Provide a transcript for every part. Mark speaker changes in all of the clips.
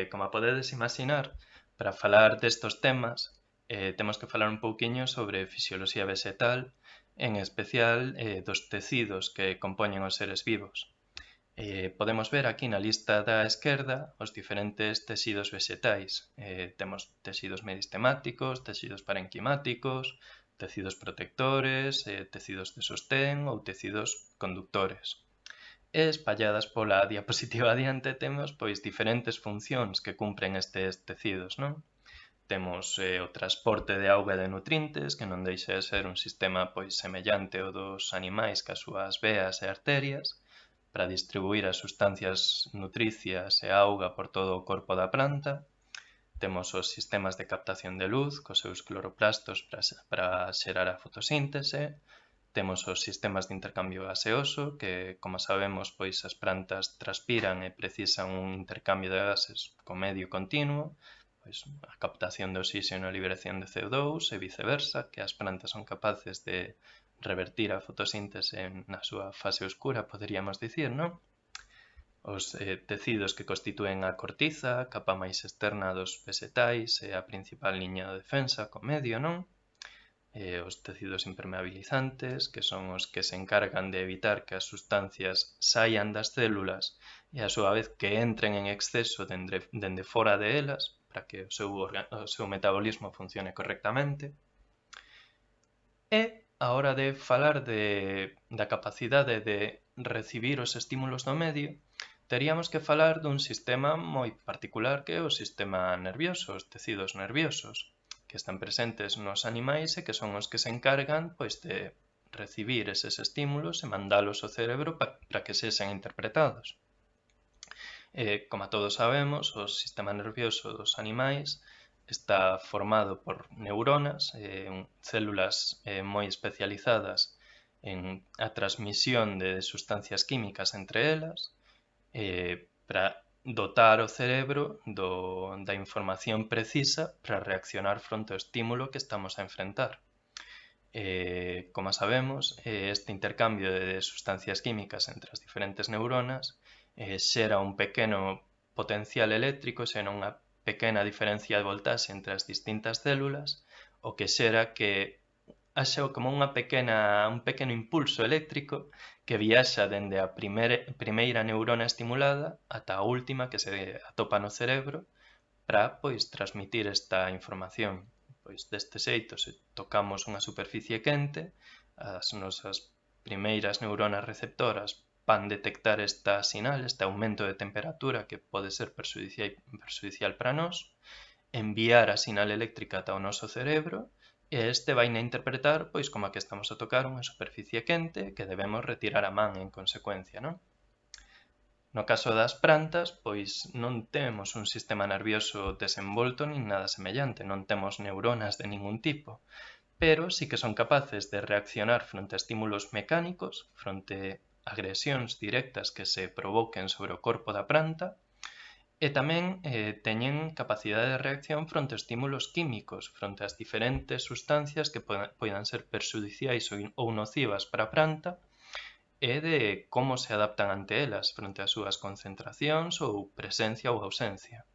Speaker 1: Como podedes imaginar, para falar destos temas, temos que falar un pouquiño sobre fisioloxía vegetal, en especial dos tecidos que compoñen os seres vivos. Podemos ver aquí na lista da esquerda os diferentes tecidos vegetais. Temos tecidos meristemáticos, tecidos parenquimáticos, tecidos protectores, tecidos de sostén ou tecidos conductores. E espalladas pola diapositiva adiante temos pois diferentes funcións que cumpren estes tecidos, non? Temos o transporte de auga e de nutrientes, que non deixa de ser un sistema pois semellante ao dos animais cas súas veas e arterias, para distribuir as sustancias nutricias e auga por todo o corpo da planta. Temos os sistemas de captación de luz, cos seus cloroplastos para xerar a fotosíntese. Temos os sistemas de intercambio gaseoso, que, como sabemos, pois as plantas transpiran e precisan un intercambio de gases co medio continuo, pois a captación de oxígeno e a liberación de CO2 e viceversa, que as plantas son capaces de revertir a fotosíntese na súa fase oscura, poderíamos dicir, non? Os tecidos que constitúen a cortiza, a capa máis externa dos vegetais e a principal liña de defensa co medio, non? Os tecidos impermeabilizantes, que son os que se encargan de evitar que as sustancias saian das células e a súa vez que entren en exceso dende fora de elas, para que o seu metabolismo funcione correctamente. E a hora de falar da capacidade de recibir os estímulos do medio, teríamos que falar dun sistema moi particular que é o sistema nervioso, os tecidos nerviosos, que están presentes nos animais e que son os que se encargan pois de recibir eses estímulos e mandalos ao cerebro para que sexan interpretados. Como todos sabemos, o sistema nervioso dos animais está formado por neuronas, células moi especializadas en a transmisión de sustancias químicas entre elas, para dotar o cerebro da información precisa para reaccionar fronte ao estímulo que estamos a enfrentar. Como sabemos, este intercambio de sustancias químicas entre as diferentes neuronas xera un pequeno potencial eléctrico, xera unha pequena diferencia de voltaxe entre as distintas células, o que xera que haxa como un pequeno impulso eléctrico que viaxa dende a primeira neurona estimulada ata a última que se atopa no cerebro para pois transmitir esta información. Pois deste xeito, se tocamos unha superficie quente, as nosas primeiras neuronas receptoras van detectar esta sinal, este aumento de temperatura que pode ser perxudicial para nós, enviar a sinal eléctrica ata o noso cerebro e este vai a interpretar pois como que estamos a tocar unha superficie quente que debemos retirar a man en consecuencia, non? No caso das plantas, pois non temos un sistema nervioso desenvolto nin nada semellante, non temos neuronas de ningún tipo, pero sí que son capaces de reaccionar fronte a estímulos mecánicos, fronte a agresións directas que se provoquen sobre o corpo da planta, e tamén teñen capacidade de reacción fronte a estímulos químicos, fronte ás diferentes sustancias que poidan ser perxudiciais ou nocivas para a planta, e de como se adaptan ante elas fronte ás súas concentracións ou presencia ou ausencia.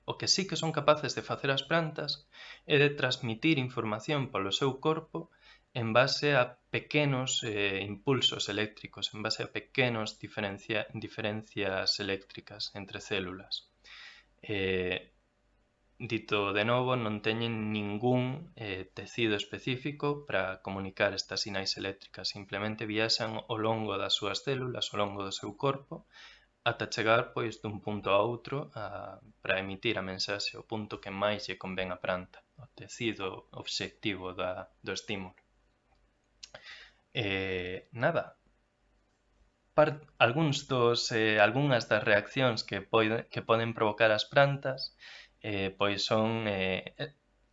Speaker 1: O que sí que son capaces de facer as plantas é de transmitir información polo seu corpo en base a pequenos impulsos eléctricos, en base a pequenos diferencias eléctricas entre células. Dito de novo, non teñen ningún tecido específico para comunicar estas sinais eléctricas, simplemente viaxan ao longo das súas células, ao longo do seu corpo, ata chegar pois dun punto a outro para emitir a mensaxe ao punto que máis lle convén á planta, o tecido obxectivo do estímulo. Nada, algunhas das reaccións que poden provocar as plantas pois son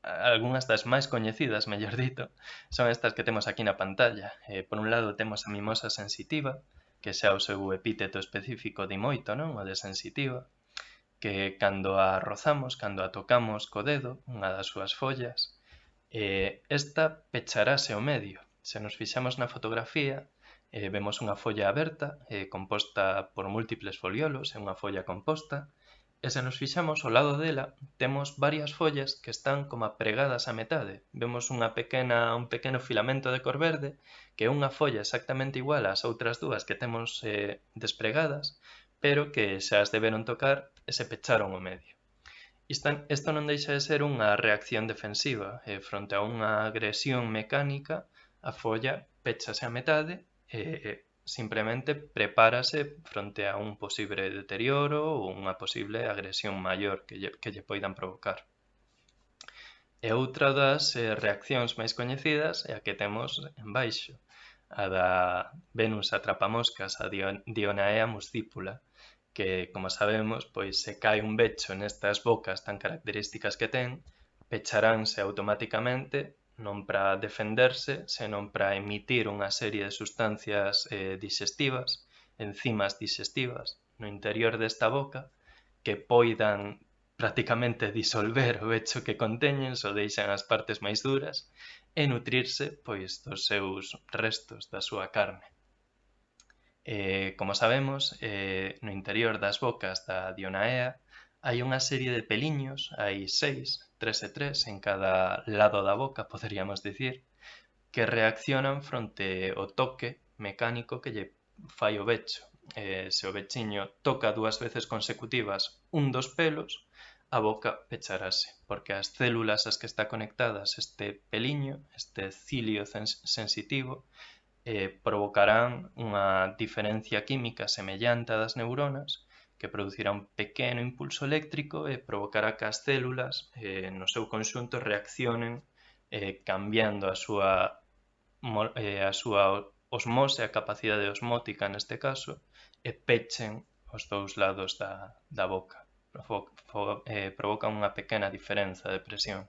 Speaker 1: algunhas das máis coñecidas, mellor dito, son estas que temos aquí na pantalla. Por un lado temos a mimosa sensitiva, que xa o seu epíteto específico di moito, non? O de sensitiva, que cando a rozamos, cando a tocamos co dedo, unha das súas follas, esta pecharase ao medio. Se nos fixamos na fotografía, vemos unha folla aberta, composta por múltiples foliolos, é unha folla composta, E se nos fixamos ao lado dela, temos varias follas que están como pregadas á metade. Vemos un pequeno filamento de cor verde, que é unha folla exactamente igual ás outras dúas que temos despregadas, pero que xa as deberon tocar e se pecharon ao medio. Isto non deixa de ser unha reacción defensiva. Fronte a unha agresión mecánica, a folla péchase a metade e simplemente prepárase fronte a un posible deterioro ou unha posible agresión maior que lle poidan provocar. E outra das reaccións máis coñecidas é a que temos en baixo, a da Venus atrapamoscas, a Dionaea muscipula, que, como sabemos, pois se cae un becho nestas bocas tan características que ten, pecharánse automáticamente non para defenderse, senón para emitir unha serie de sustancias digestivas, enzimas digestivas, no interior desta boca, que poidan prácticamente disolver o becho que conteñen, só deixan as partes máis duras, e nutrirse pois dos seus restos, da súa carne. Como sabemos, no interior das bocas da Dionaea hai unha serie de peliños, hai 3 e 3 en cada lado da boca, poderíamos dicir, que reaccionan fronte ao toque mecánico que lle fai o becho. Se o bechiño toca 2 veces consecutivas un dos pelos, a boca pecharase, porque as células ás que está conectadas este peliño, este cilio sensitivo, provocarán unha diferencia química semellante á das neuronas que producirá un pequeno impulso eléctrico e provocará que as células no seu conxunto reaccionen cambiando a súa osmose, a capacidade osmótica neste caso, e pechen os dous lados da boca. Provocan unha pequena diferenza de presión.